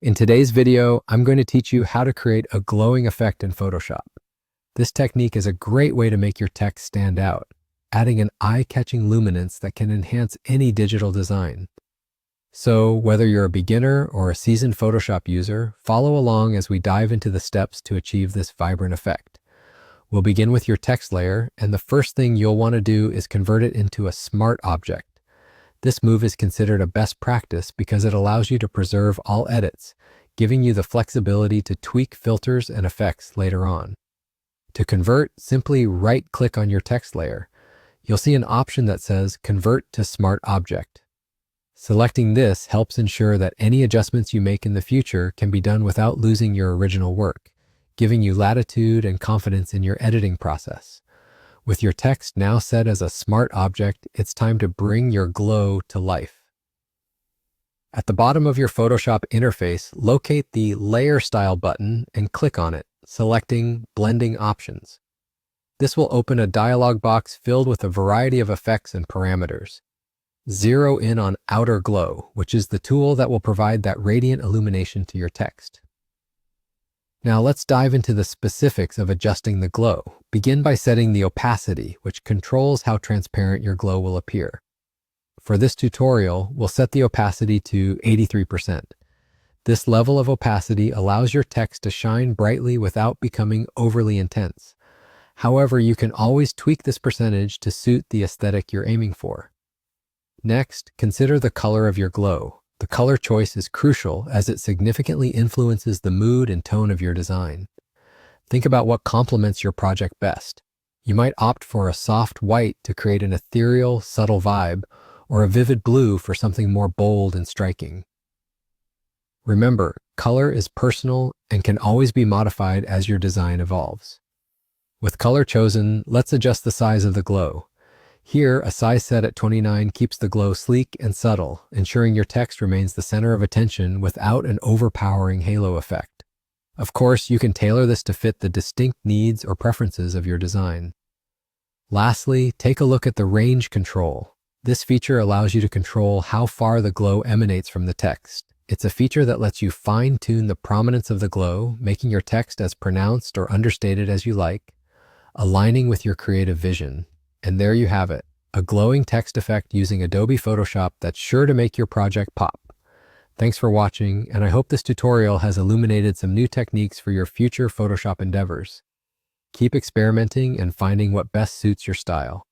In today's video, I'm going to teach you how to create a glowing effect in Photoshop. This technique is a great way to make your text stand out, adding an eye-catching luminance that can enhance any digital design. So, whether you're a beginner or a seasoned Photoshop user, follow along as we dive into the steps to achieve this vibrant effect. We'll begin with your text layer, and the first thing you'll want to do is convert it into a smart object. This move is considered a best practice because it allows you to preserve all edits, giving you the flexibility to tweak filters and effects later on. To convert, simply right-click on your text layer. You'll see an option that says Convert to Smart Object. Selecting this helps ensure that any adjustments you make in the future can be done without losing your original work, giving you latitude and confidence in your editing process. With your text now set as a smart object, it's time to bring your glow to life. At the bottom of your Photoshop interface, locate the Layer Style button and click on it, selecting Blending Options. This will open a dialog box filled with a variety of effects and parameters. Zero in on Outer Glow, which is the tool that will provide that radiant illumination to your text. Now let's dive into the specifics of adjusting the glow. Begin by setting the opacity, which controls how transparent your glow will appear. For this tutorial, we'll set the opacity to 83%. This level of opacity allows your text to shine brightly without becoming overly intense. However, you can always tweak this percentage to suit the aesthetic you're aiming for. Next, consider the color of your glow. The color choice is crucial as it significantly influences the mood and tone of your design. Think about what complements your project best. You might opt for a soft white to create an ethereal, subtle vibe, or a vivid blue for something more bold and striking. Remember, color is personal and can always be modified as your design evolves. With color chosen, let's adjust the size of the glow. Here, a size set at 29 keeps the glow sleek and subtle, ensuring your text remains the center of attention without an overpowering halo effect. Of course, you can tailor this to fit the distinct needs or preferences of your design. Lastly, take a look at the range control. This feature allows you to control how far the glow emanates from the text. It's a feature that lets you fine-tune the prominence of the glow, making your text as pronounced or understated as you like, aligning with your creative vision. And there you have it, a glowing text effect using Adobe Photoshop that's sure to make your project pop. Thanks for watching, and I hope this tutorial has illuminated some new techniques for your future Photoshop endeavors. Keep experimenting and finding what best suits your style.